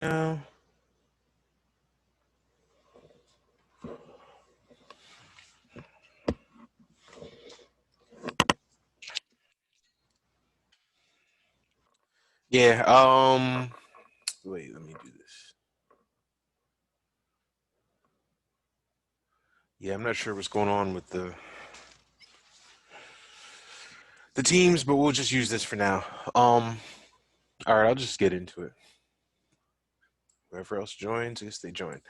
now. Yeah, wait, let me do this. Yeah, I'm not sure what's going on with the teams, but we'll just use this for now. All right, I'll just get into it. Whoever else joins, I guess they join.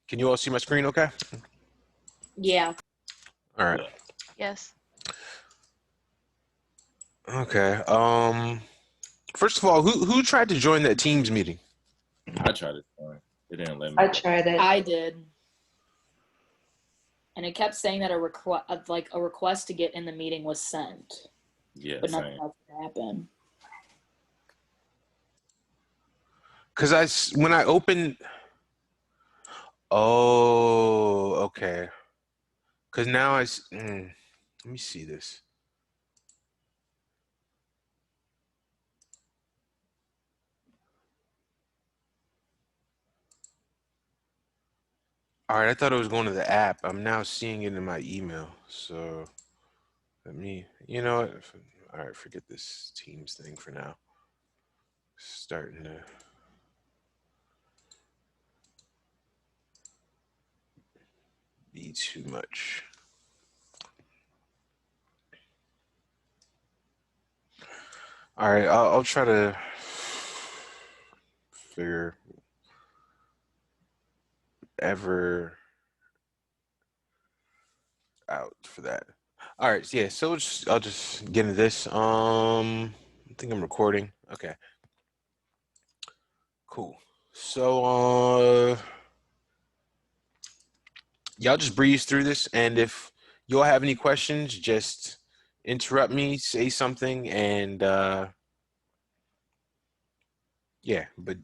Can you all see my screen okay? Yeah. All right. Yeah. Yes. Okay. First of all, who tried to join that Teams meeting? I tried to join. It didn't let me. I tried it. I did. And it kept saying that a request to get in the meeting was sent, Yeah, but nothing same. else happened. Because when I opened, oh, okay. Because now let me see this. All right, I thought it was going to the app. I'm now seeing it in my email. So let me, you know what? All right, forget this Teams thing for now. Starting to be too much. All right, I'll try to figure ever out for that. All right, yeah. So I'll just get into this. I think I'm recording. Okay, cool. So y'all just breeze through this, and if y'all have any questions, just interrupt me, say something, and yeah. But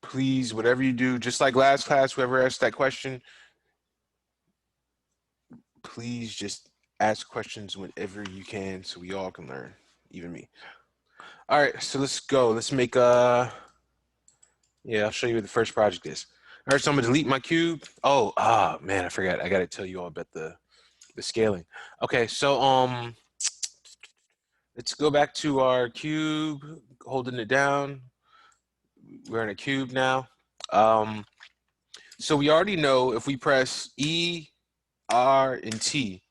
please, whatever you do, just like last class, whoever asked that question, please just ask questions whenever you can, so we all can learn, even me. All right, so let's go. Let's make yeah, I'll show you what the first project is. All right, so I'm gonna delete my cube. Oh, man, I forgot. I gotta tell you all about the scaling. Okay, so let's go back to our cube, holding it down. We're in a cube now. So we already know if we press E, R, and T,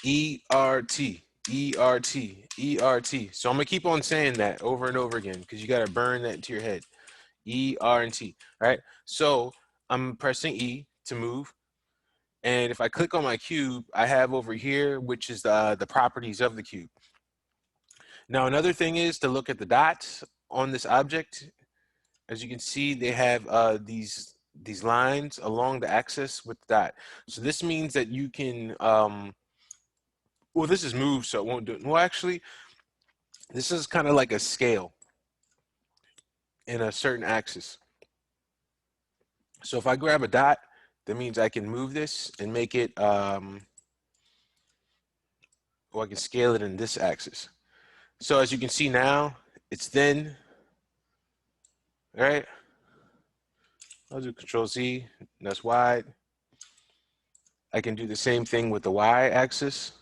E, R, T, E, R, T, E, R, T. So I'm gonna keep on saying that over and over again because you gotta burn that into your head. E, R, and T, right? So I'm pressing E to move. And if I click on my cube, I have over here, which is the properties of the cube. Now, another thing is to look at the dots on this object. As you can see, they have these lines along the axis with the dot. So this means that you can, well, this is moved, so it won't do it. Well, actually, this is kind of like a scale in a certain axis. So if I grab a dot, that means I can move this and make it, or I can scale it in this axis. So as you can see now, it's thin, right? I'll do Control Z, that's wide. I can do the same thing with the Y axis.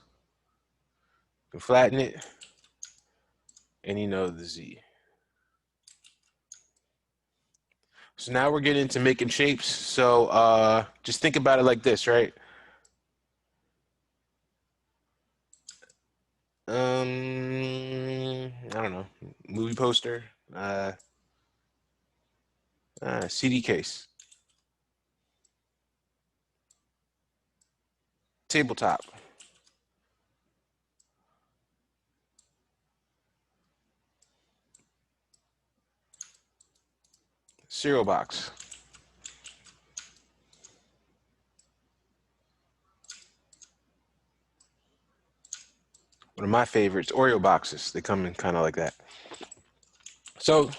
I can flatten it, and you know the Z. So now we're getting into making shapes. So just think about it like this, right? I don't know, movie poster, CD case, tabletop, cereal box, one of my favorites, Oreo boxes. They come in kind of like that. So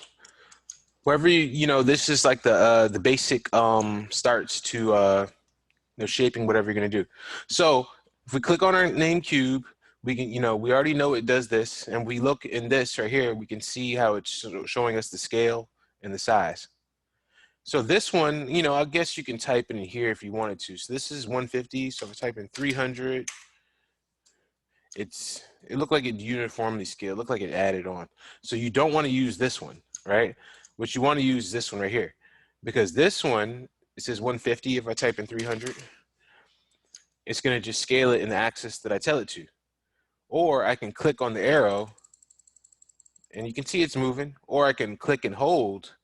wherever you know, this is like the basic starts to shaping whatever you're gonna do. So if we click on our name cube, we can, we already know it does this, and we look in this right here, we can see how it's showing us the scale and the size. So this one, you know, I guess you can type it in here if you wanted to. So this is 150. So if I type in 300, it looked like it uniformly scaled. It looked like it added on. So you don't want to use this one, right? What you want to use this one right here, because this one, it says 150. If I type in 300, it's going to just scale it in the axis that I tell it to. Or I can click on the arrow and you can see it's moving, or I can click and hold.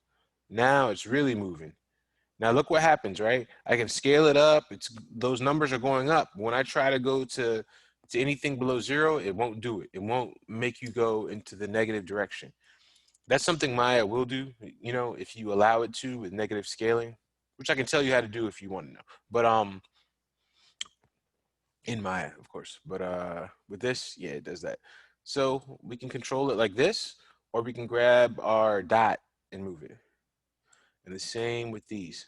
Now it's really moving. Now look what happens, right? I can scale it up. Those numbers are going up. When I try to go to anything below 0, it won't do it. It won't make you go into the negative direction. That's something Maya will do, you know, if you allow it to with negative scaling, which I can tell you how to do if you want to know. But in Maya, of course. But with this, yeah, it does that. So we can control it like this, or we can grab our dot and move it. And the same with these.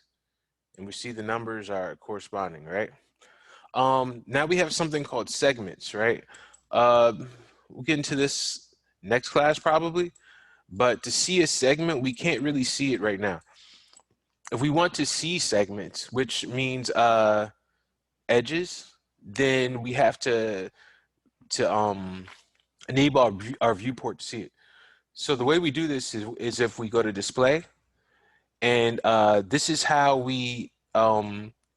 And we see the numbers are corresponding, right? Now we have something called segments, right? We'll get into this next class probably, but to see a segment, we can't really see it right now. If we want to see segments, which means edges, then we have to enable our viewport to see it. So the way we do this is if we go to display, and this is how we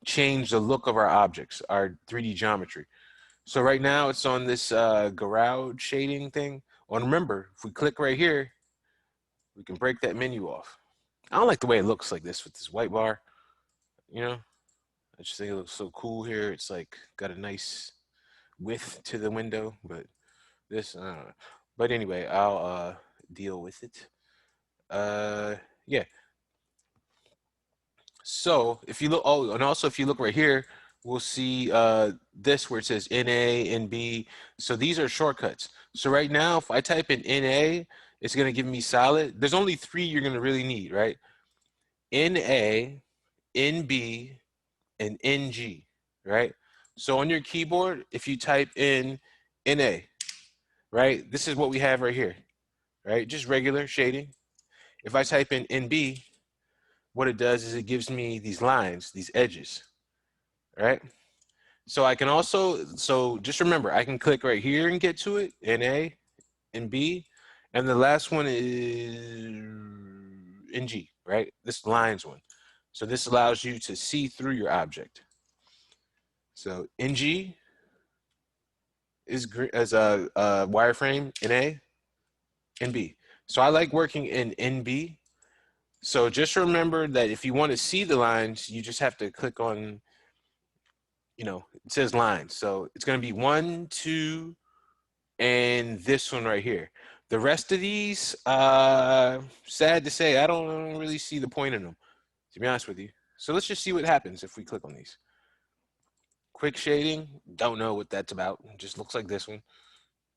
change the look of our objects, our 3D geometry. So right now it's on this garage shading thing. Well, remember, if we click right here, we can break that menu off. I don't like the way it looks like this with this white bar, you know? I just think it looks so cool here. It's like got a nice width to the window, but this, I don't know. But anyway, I'll deal with it. Yeah. So if you look, oh, and also if you look right here, we'll see this where it says NA, NB. So these are shortcuts. So right now, if I type in NA, it's going to give me solid. There's only 3 you're going to really need, right? NA, NB, and NG, right? So on your keyboard, if you type in NA, right, this is what we have right here, right? Just regular shading. If I type in NB, what it does is it gives me these lines, these edges, right? So I can also, so just remember, I can click right here and get to it, NA, NB, and the last one is NG, right? This lines one. So this allows you to see through your object. So NG is as a wireframe, NA, NB. So I like working in NB. So just remember that if you want to see the lines, you just have to click on, you know, it says lines. So it's going to be 1, 2, and this one right here. The rest of these, sad to say, I don't really see the point in them, to be honest with you. So let's just see what happens if we click on these. Quick shading, don't know what that's about. It just looks like this one.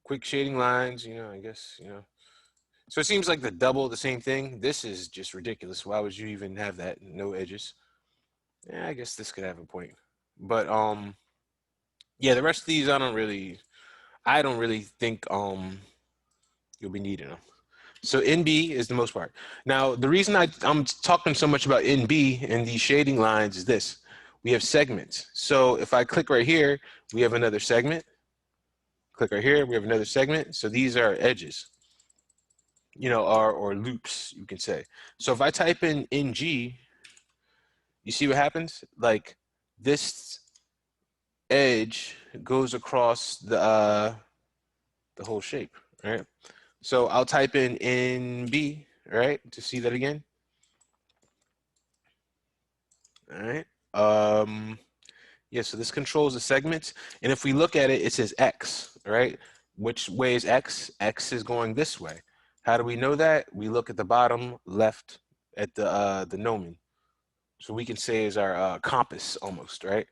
Quick shading lines, you know, I guess, you know. So it seems like the double, the same thing. This is just ridiculous. Why would you even have that? No edges. Yeah, I guess this could have a point. But yeah, the rest of these I don't really think you'll be needing them. So NB is the most part. Now, the reason I'm talking so much about NB and these shading lines is this. We have segments. So if I click right here, we have another segment. Click right here, we have another segment. So these are edges, you know, or loops, you can say. So if I type in NG, you see what happens? Like this edge goes across the whole shape, right? So I'll type in NB, right, to see that again. All right. Yeah, so this controls the segments. And if we look at it, it says X, right? Which way is X? X is going this way. How do we know that? We look at the bottom left at the gnomon. So we can say is our compass almost, right?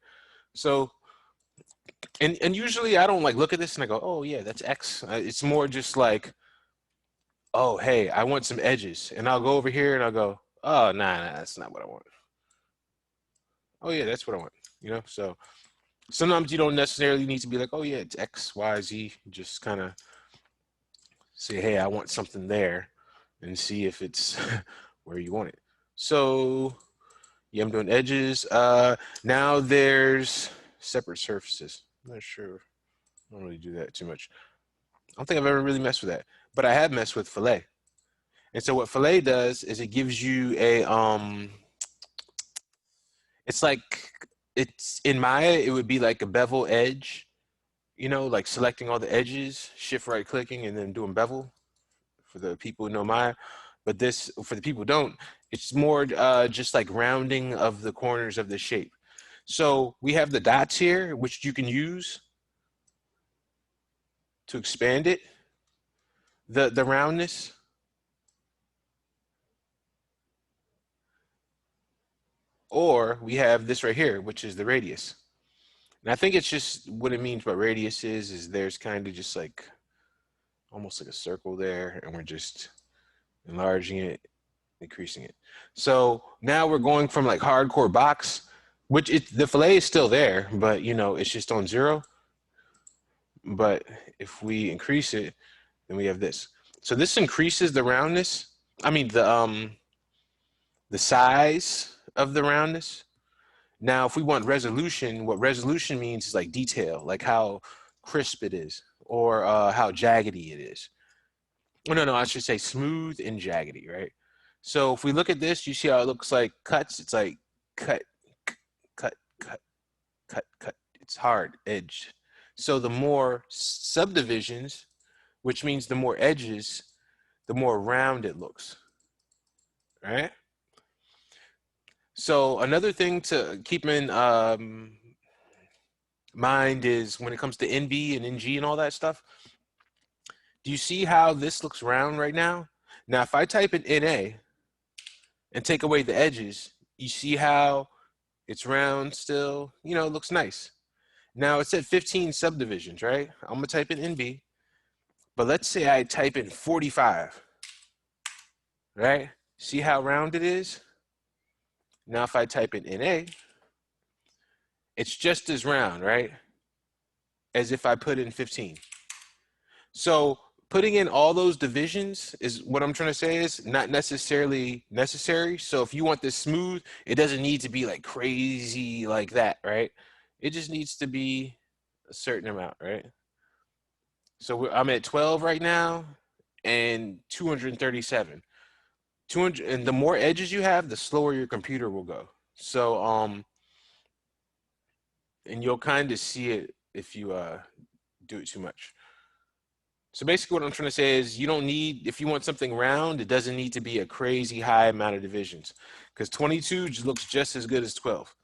So, and usually I don't like look at this and I go, oh yeah, that's X. It's more just like, oh, hey, I want some edges. And I'll go over here and I'll go, oh, nah, that's not what I want. Oh yeah, that's what I want, you know? So sometimes you don't necessarily need to be like, oh yeah, it's X, Y, Z. Just kind of say, hey, I want something there and see if it's where you want it. So yeah, I'm doing edges. Now there's separate surfaces. I'm not sure. I don't really do that too much. I don't think I've ever really messed with that, but I have messed with fillet. And so what fillet does is it gives you a it's like it's in Maya it would be like a bevel edge, like selecting all the edges, shift right clicking and then doing bevel for the people who know Maya. But this for the people who don't, it's more just like rounding of the corners of the shape. So we have the dots here, which you can use to expand it, the roundness. Or we have this right here, which is the radius. And I think it's just what it means by radius is there's kind of just like almost like a circle there, and we're just enlarging it, increasing it. So now we're going from like hardcore box, which the fillet is still there, but it's just on 0. But if we increase it, then we have this. So this increases the roundness. I mean the size of the roundness. Now, if we want resolution, what resolution means is like detail, like how crisp it is or how jaggedy it is. Oh, no, I should say smooth and jaggedy, right? So if we look at this, you see how it looks like cuts. It's like cut, cut, cut, cut, cut. It's hard, edged. So the more subdivisions, which means the more edges, the more round it looks, right? So another thing to keep in mind is when it comes to NB and NG and all that stuff, do you see how this looks round right now? Now, if I type in NA and take away the edges, you see how it's round still, it looks nice. Now it's at 15 subdivisions, right? I'm gonna type in NB, but let's say I type in 45, right? See how round it is? Now if I type in NA, it's just as round, right? As if I put in 15. So putting in all those divisions is what I'm trying to say is not necessarily necessary. So if you want this smooth, it doesn't need to be like crazy like that, right? It just needs to be a certain amount, right? So I'm at 12 right now and 237. 200, and the more edges you have, the slower your computer will go. So and you'll kind of see it if you do it too much. So basically what I'm trying to say is you don't need, if you want something round, it doesn't need to be a crazy high amount of divisions because 22 looks just as good as 12.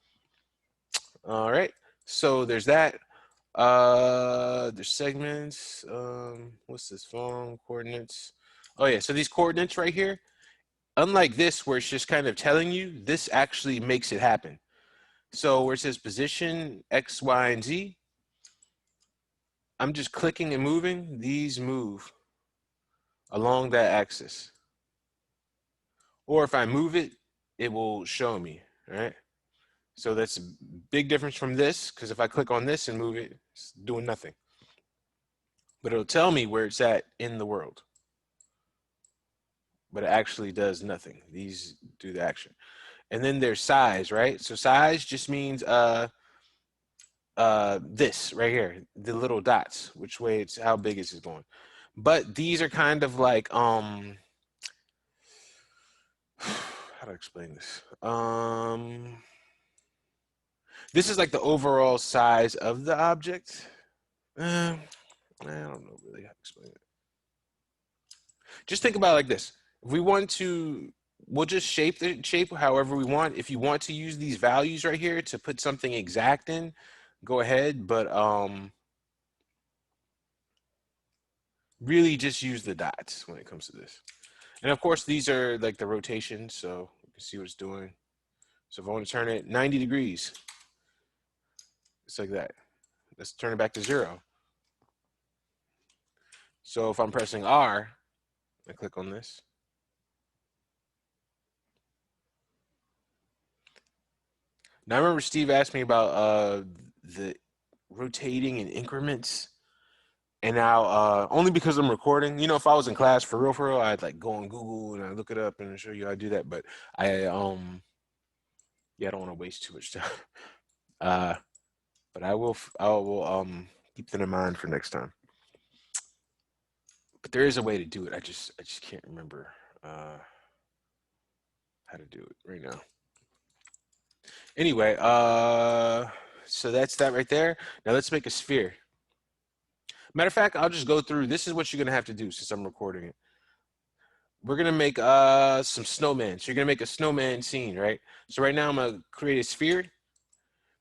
All right, so there's that. There's segments. What's this phone coordinates? Oh yeah, so these coordinates right here, unlike this where it's just kind of telling you, this actually makes it happen. So where it says position X, Y, and Z, I'm just clicking and moving. These move along that axis. Or if I move it, it will show me, right? So that's a big difference from this, because if I click on this and move it, it's doing nothing. But it'll tell me where it's at in the world. But it actually does nothing. These do the action. And then there's size, right? So size just means this right here, the little dots, which way it's, how big is it going. But these are kind of like how to explain this? This is like the overall size of the object. I don't know really how to explain it. Just think about it like this. If we want to, we'll just shape the shape however we want. If you want to use these values right here to put something exact in, go ahead. But really just use the dots when it comes to this. And of course, these are like the rotation, so you can see what it's doing. So if I want to turn it 90 degrees, it's like that. Let's turn it back to 0. So if I'm pressing R, I click on this. Now I remember Steve asked me about the rotating in increments. And now, only because I'm recording, you know, if I was in class for real, I'd like go on Google and I look it up and show you how to do that. But yeah, I don't want to waste too much time. Uh, but I will keep that in mind for next time. But there is a way to do it. I just can't remember how to do it right now. Anyway, so that's that right there. Now let's make a sphere. Matter of fact, I'll just go through. This is what you're gonna have to do since I'm recording it. We're gonna make some snowman. So you're gonna make a snowman scene, right? So right now I'm gonna create a sphere.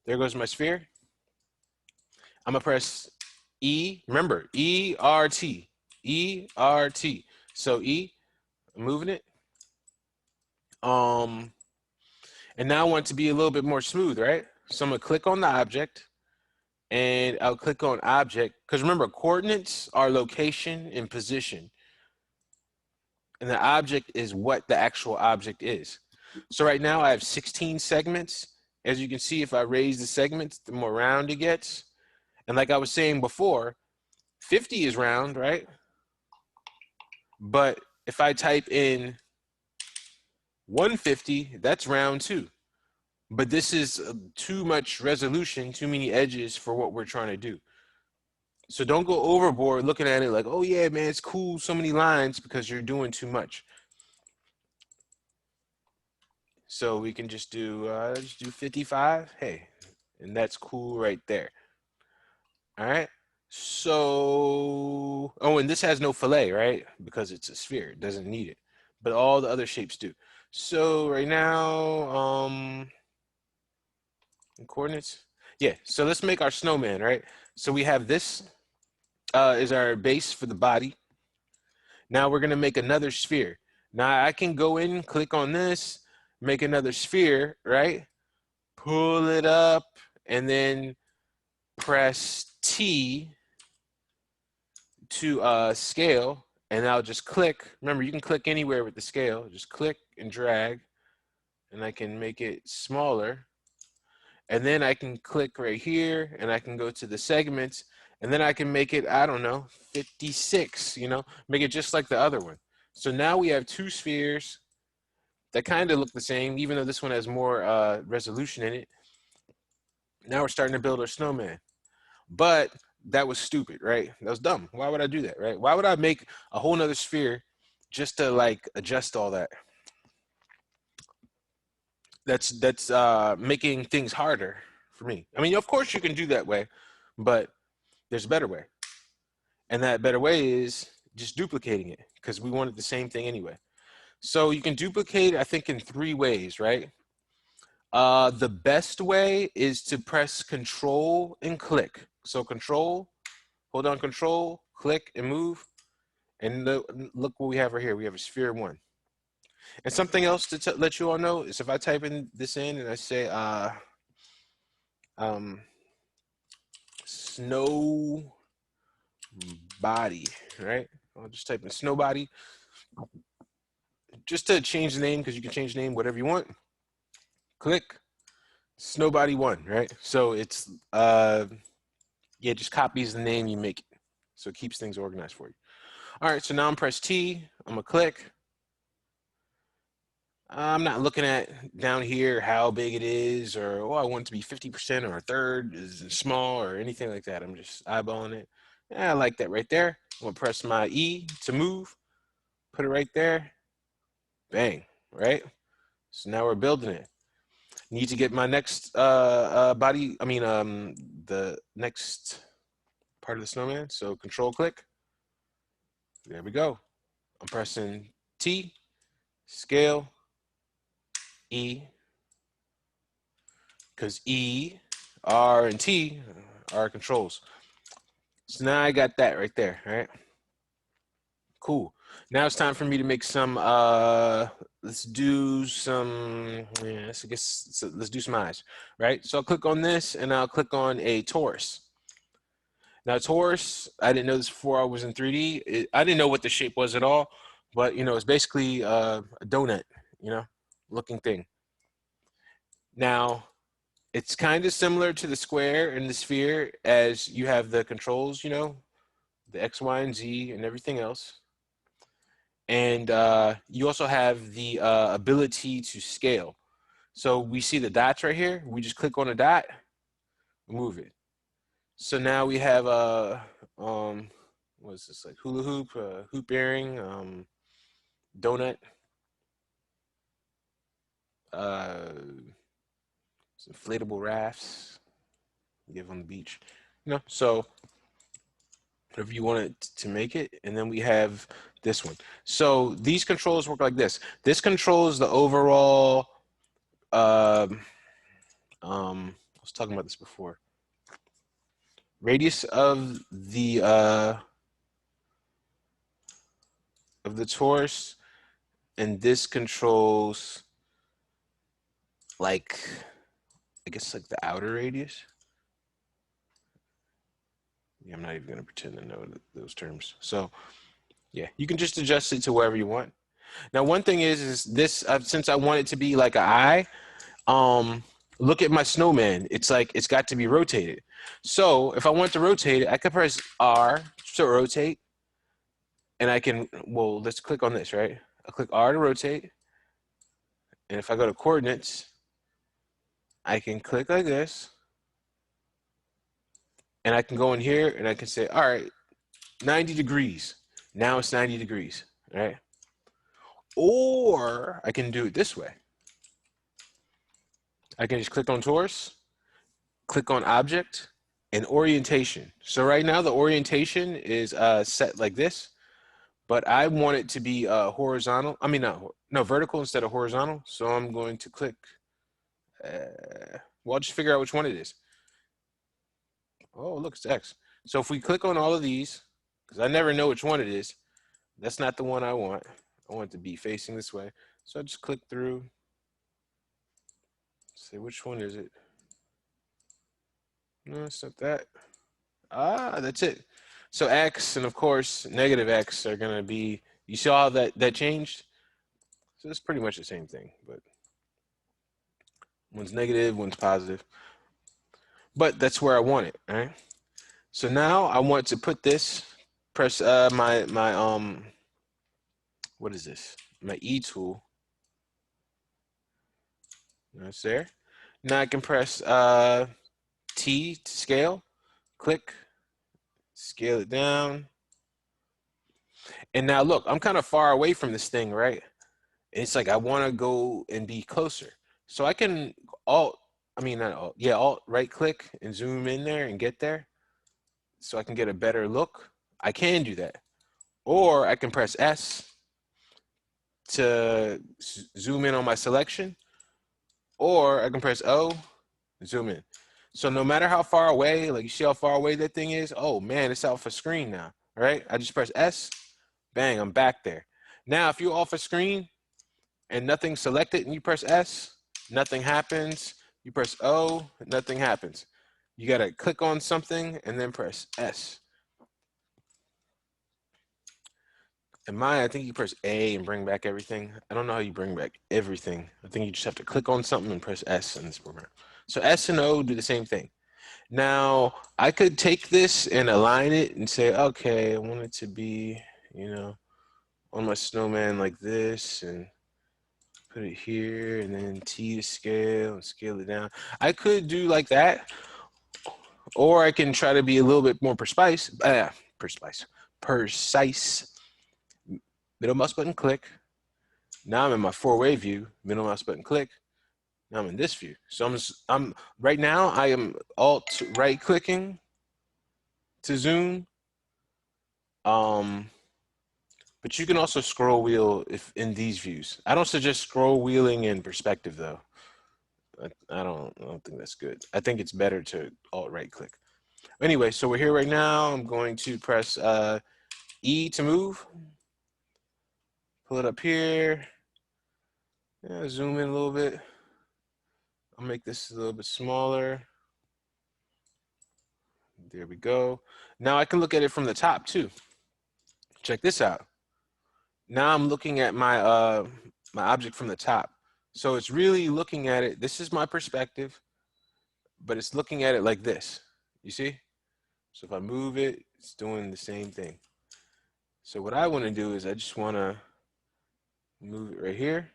There goes my sphere. I'm gonna press E. Remember, E-R-T. E-R-T. So E, I'm moving it. And now I want it to be a little bit more smooth, right? So I'm gonna click on the object and I'll click on object, because remember, coordinates are location and position. And the object is what the actual object is. So right now I have 16 segments. As you can see, if I raise the segments, the more round it gets. And like I was saying before, 50 is round, right? But if I type in 150, that's round too. But this is too much resolution, too many edges for what we're trying to do. So don't go overboard looking at it like, oh yeah, man, it's cool, so many lines, because you're doing too much. So we can just do 55. Hey, and that's cool right there. All right. So, oh, and this has no fillet, right? Because it's a sphere, it doesn't need it. But all the other shapes do. So right now, coordinates. Yeah, so let's make our snowman, right? So we have this is our base for the body. Now we're gonna make another sphere. Now I can go in, click on this, make another sphere, right? Pull it up, and then press T to scale, and I'll just click. Remember, you can click anywhere with the scale. Just click and drag, and I can make it smaller. And then I can click right here, and I can go to the segments, and then I can make it, I don't know, 56, you know, make it just like the other one. So now we have two spheres that kind of look the same, even though this one has more resolution in it. Now we're starting to build our snowman. But that was stupid, right? That was dumb. Why would I do that, right? Why would I make a whole nother sphere just to like adjust all that? That's making things harder for me. I mean, of course you can do that way, but there's a better way. And that better way is just duplicating it, because we wanted the same thing anyway. So you can duplicate, I think, in 3 ways, right? The best way is to press Control and click. So Control, hold on Control, click and move. And look what we have right here. We have a sphere 1. And something else to let you all know is if I type in this in and I say snow body, right? I'll just type in snow body just to change the name, because you can change the name whatever you want. Click snow body 1, right? So it's yeah, just copies the name, you make it. So it keeps things organized for you. All right, so now I'm press T, I'm gonna click. I'm not looking at down here how big it is, or oh, I want it to be 50% or a third, is it small or anything like that. I'm just eyeballing it. Yeah, I like that right there. I'm gonna press my E to move, put it right there. Bang, right? So now we're building it. Need to get my next body, the next part of the snowman. So Control click. There we go. I'm pressing T, scale, E, because E, R, and T are controls. So now I got that right there, right? Cool. Now it's time for me to make some, let's do some, yeah, let's do some eyes, right? So I'll click on this and I'll click on a torus. Now torus, I didn't know this before I was in 3D. I didn't know what the shape was at all, but you know, it's basically a donut, you know, looking thing. Now, it's kind of similar to the square and the sphere, as you have the controls, you know, the X, Y, and Z, and everything else. And you also have the ability to scale. So we see the dots right here. We just click on a dot, move it. So now we have what is this, like hula hoop, hoop earring, donut, uh, inflatable rafts. You have on the beach, So whatever you want it to make it, and then we have this one. So these controls work like this. This controls the overall. I was talking about this before. Radius of the torus, and this controls like, I guess, like the outer radius. Yeah, I'm not even gonna pretend to know those terms. So yeah, you can just adjust it to wherever you want. Now, one thing is this, since I want it to be like an eye, look at my snowman. It's like, it's got to be rotated. So if I want to rotate it, I can press R to rotate, and I can, well, let's click on this, right? I'll click R to rotate, and if I go to coordinates, I can click like this, and I can go in here and I can say, all right, 90 degrees. Now it's 90 degrees, right? Or I can do it this way. I can just click on torus, click on object, and orientation. So right now the orientation is set like this, but I want it to be horizontal. I mean, no, vertical instead of horizontal. So I'm going to click, well, I'll just figure out which one it is. Oh, look, it's X. So if we click on all of these, because I never know which one it is, that's not the one I want. I want it to be facing this way. So I just click through, say, which one is it? No, it's not that. Ah, that's it. So X and, of course, negative X are going to be, you saw that changed? So it's pretty much the same thing, but one's negative, one's positive. But that's where I want it, all right? So now I want to put this, press my what is this? My E tool. That's there. Now I can press T to scale, click, scale it down. And now look, I'm kind of far away from this thing, right? It's like I want to go and be closer. So I can alt right click and zoom in there and get there so I can get a better look. I can do that. Or I can press S to zoom in on my selection, or I can press O, zoom in. So no matter how far away, like you see how far away that thing is, oh man, it's off a screen now, right? I just press S, bang, I'm back there. Now, if you're off a screen and nothing's selected and you press S, nothing happens. You press O, nothing happens. You gotta click on something and then press S. In mine, I think you press A and bring back everything. I don't know how you bring back everything. I think you just have to click on something and press S in this program. So S and O do the same thing. Now, I could take this and align it and say, okay, I want it to be, on my snowman like this, and put it here, and then T to scale and scale it down. I could do like that, or I can try to be a little bit more precise. Middle mouse button, click. Now I'm in my four-way view. Middle mouse button, click. Now I'm in this view. So I'm right now I am alt right clicking to zoom. But you can also scroll wheel if in these views. I don't suggest scroll wheeling in perspective though. I don't think that's good. I think it's better to alt right click. Anyway, so we're here right now. I'm going to press E to move. Pull it up here. Yeah, zoom in a little bit. I'll make this a little bit smaller. There we go. Now I can look at it from the top too. Check this out. Now I'm looking at my my object from the top. So it's really looking at it. This is my perspective, but it's looking at it like this. You see? So if I move it, It's doing the same thing. So what I want to do is I just want to move it right here.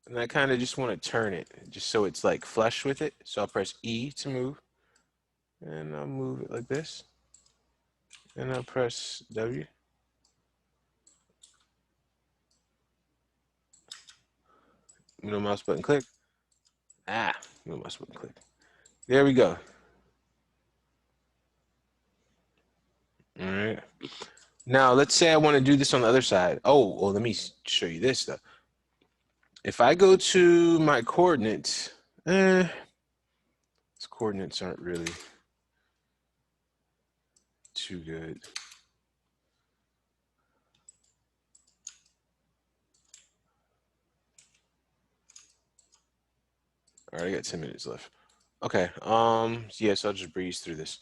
And I kind of just want to turn it just so it's like flush with it. So I'll press E to move. And I'll move it like this. And I'll press W. Middle mouse button click. Middle mouse button click. There we go. All right. Now let's say I want to do this on the other side. Oh, well, let me show you this though. If I go to my coordinates, these coordinates aren't really too good. All right, I got 10 minutes left. Okay, yeah, so I'll just breeze through this.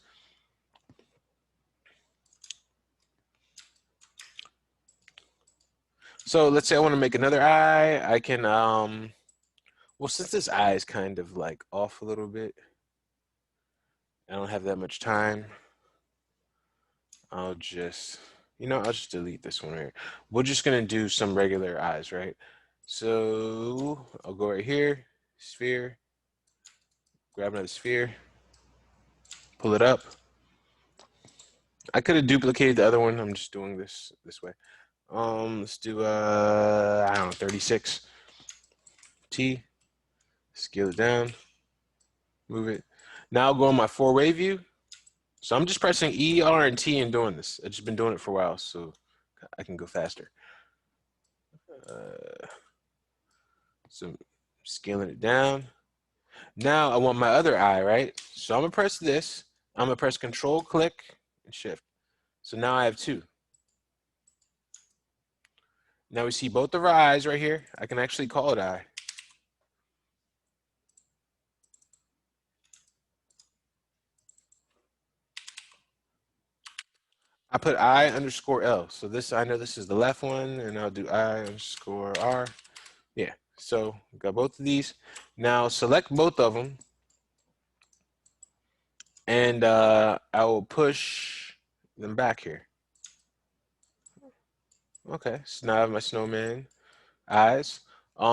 So let's say I want to make another eye. I can, well, since this eye is kind of like off a little bit, I don't have that much time. I'll just delete this one right here. We're just gonna do some regular eyes, right? So I'll go right here, sphere, grab another sphere, pull it up. I could have duplicated the other one. I'm just doing this way. Let's do I don't know, 36. T, scale it down, move it. Now I'll go on my 4-way view. So I'm just pressing E, R, and T and doing this. I've just been doing it for a while, so I can go faster. So scaling it down. Now I want my other eye, right? So I'm gonna press this. I'm gonna press Control, click, and Shift. So now I have 2. Now we see both of our eyes right here. I can actually call it eye. I put I underscore L. So this, I know this is the left one, and I'll do I underscore R. Yeah, so got both of these. Now select both of them, and I will push them back here. Okay, so now I have my snowman eyes. If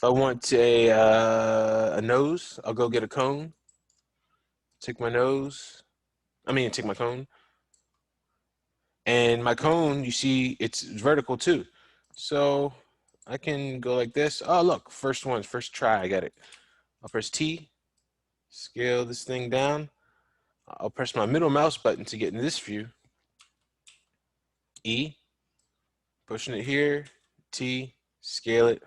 I want a nose, I'll go get a cone. Take my cone. And my cone, you see, it's vertical too. So I can go like this. Oh, look, first try, I got it. I'll press T, scale this thing down. I'll press my middle mouse button to get in this view. E, pushing it here, T, scale it.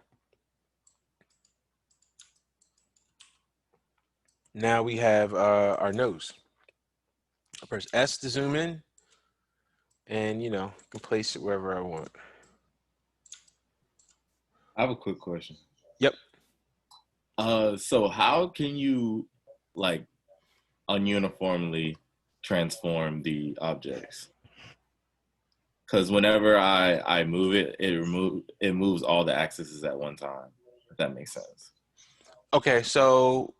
Now we have our nose. I'll press S to zoom in, and I can place it wherever I want. I have a quick question. Yep. So how can you like ununiformly transform the objects? Because whenever I move it, it moves all the axes at one time. If that makes sense. Okay, so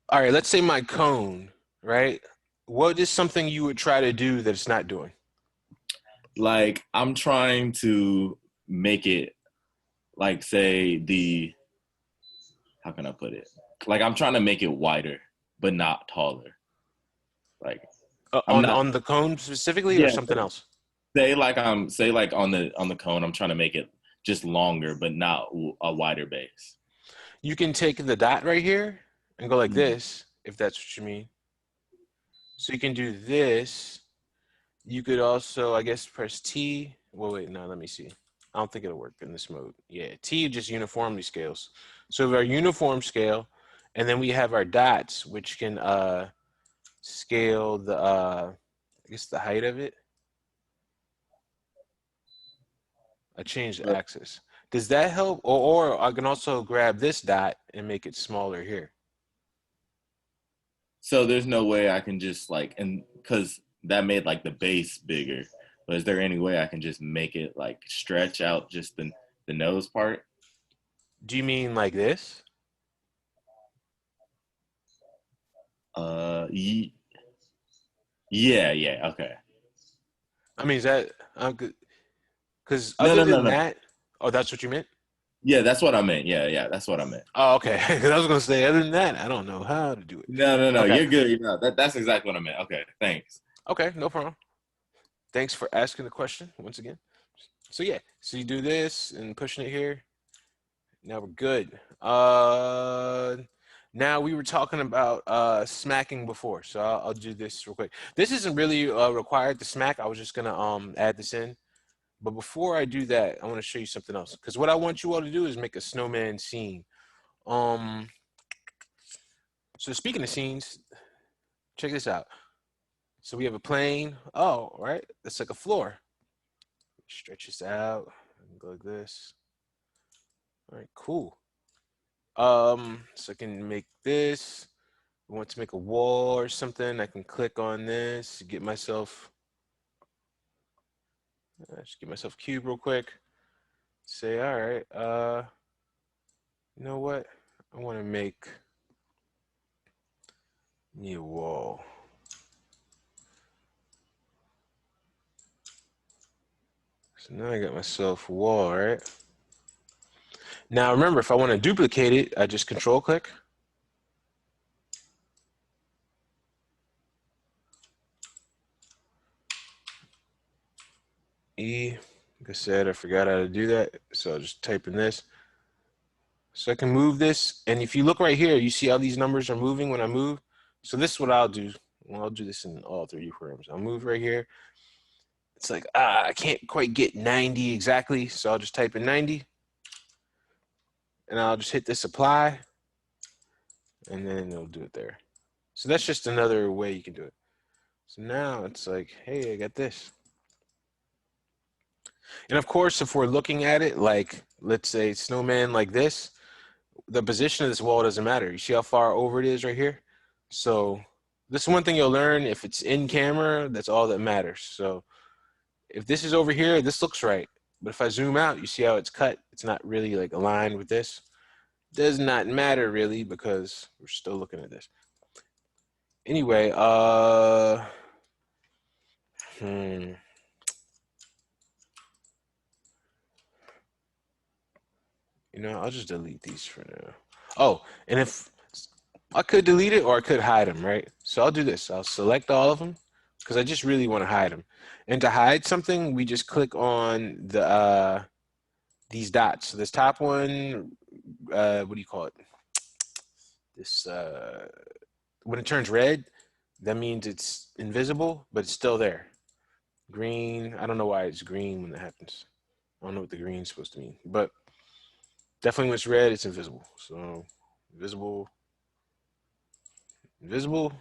all right, let's say my cone, right? What is something you would try to do that it's not doing? Like I'm trying to make it like say how can I put it? Like I'm trying to make it wider, but not taller. Like I'm not On the cone specifically, or yeah. something else? Say like on the cone, I'm trying to make it just longer, but not a wider base. You can take the dot right here and go like Mhm. this, if that's what you mean. So you can do this. You could also, I guess, press T. Well, wait, no, let me see. I don't think it'll work in this mode. Yeah, T just uniformly scales. So we have our uniform scale, and then we have our dots, which can scale the, I guess, the height of it. I changed the But axis. Does that help? Or I can also grab this dot and make it smaller here. so there's no way I can just like and because that made like the base bigger. But is there any way I can just make it like stretch out just the nose part? Do you mean like this? Ye- yeah, okay. I mean, is that because No, other no, no, than no. that, oh, that's what you meant? Yeah, that's what I meant. Yeah, that's what I meant. Oh, okay. Because I was gonna say, other than that, I don't know how to do it. No, no, no. Okay. You're good. No, that's exactly what I meant. Okay, thanks. Okay, no problem. Thanks for asking the question once again. So yeah, so you do this and pushing it here. Now we're good. Now we were talking about smacking before, so I'll do this real quick. This isn't really required to smack. I was just gonna add this in. But before I do that, I want to show you something else. Because what I want you all to do is make a snowman scene. Um, so speaking of scenes, check this out. So we have a plane. Oh, right. That's like a floor. Stretch this out and go like this. All right, cool. So I can make this. I want to make a wall or something. I can click on this, get myself, just get myself a cube real quick. Say, all right, you know what? I want to make me a wall. So now I got myself a wall, right? Now remember, if I want to duplicate it, I just control click. E, like I said, I forgot how to do that. So I'll just type in this. So I can move this. And if you look right here, you see how these numbers are moving when I move. So this is what I'll do. Well, I'll do this in all 3D programs. I'll move right here. It's like, I can't quite get 90 exactly. So I'll just type in 90. And I'll just hit this apply. And then it'll do it there. So that's just another way you can do it. So now it's like, hey, I got this. And of course, if we're looking at it like, let's say snowman like this, the position of this wall doesn't matter. You see how far over it is right here? So this is one thing you'll learn. If it's in camera, that's all that matters. So if this is over here, this looks right. But if I zoom out, you see how it's cut? It's not really like aligned with this. Does not matter really because we're still looking at this. Anyway, you know, I'll just delete these for now. Oh, and if I could delete it or I could hide them, right? So I'll do this. I'll select all of them because I just really want to hide them. And to hide something, we just click on the these dots. So this top one, what do you call it? This when it turns red, that means it's invisible, but it's still there. Green, I don't know why it's green when that happens. I don't know what the green's supposed to mean, but definitely when it's red, it's invisible. So invisible, invisible,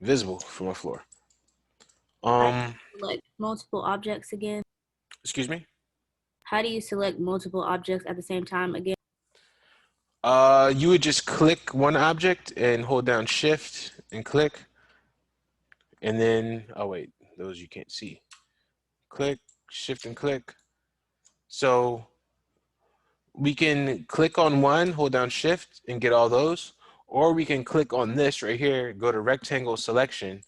visible from my floor. How do you select multiple objects again? Excuse me? How do you select multiple objects at the same time again? You would just click one object and hold down shift and click. And then, oh wait, those you can't see. Click, shift and click. So we can click on one, hold down shift and get all those. Or we can click on this right here, go to rectangle selection,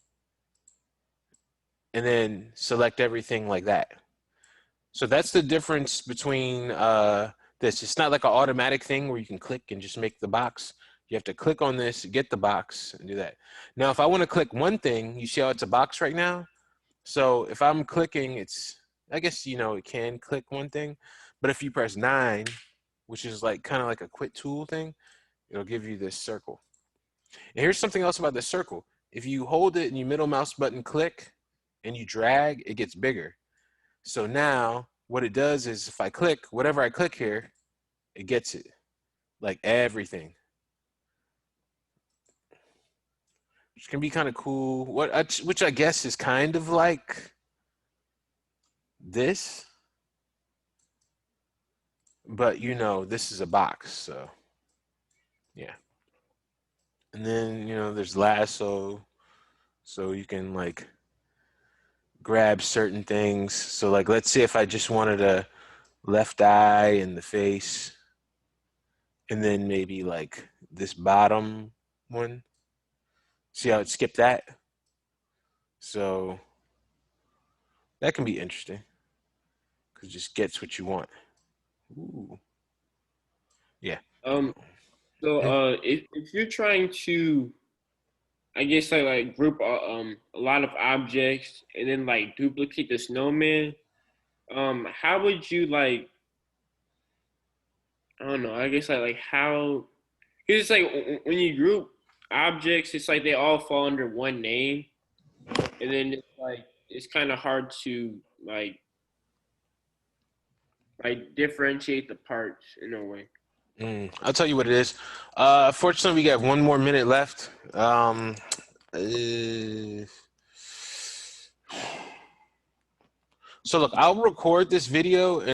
and then select everything like that. So that's the difference between this. It's not like an automatic thing where you can click and just make the box. You have to click on this, get the box, and do that. Now, if I want to click one thing, you see how it's a box right now? So if I'm clicking, it's, I guess, you know, it can click one thing. But if you press 9, which is like kind of like a quit tool thing, it'll give you this circle. And here's something else about this circle. If you hold it and you middle mouse button click and you drag, it gets bigger. So now what it does is if I click, whatever I click here, it gets it, like everything. Which can be kind of cool. Which I guess is kind of like this, but you know, this is a box, so yeah. And then, you know, there's lasso, so you can like grab certain things. So like, let's say if I just wanted a left eye in the face, and then maybe like this bottom one. See how it skipped that? So that can be interesting because it just gets what you want. Ooh. Yeah. So if you're trying to, I guess like group a lot of objects and then like duplicate the snowman, how would you like, I don't know, I guess like how, because it's like when you group objects, it's like they all fall under one name, and then it's like it's kind of hard to differentiate the parts in a way. I'll tell you what it is. Fortunately, we got 1 more minute left. So look, I'll record this video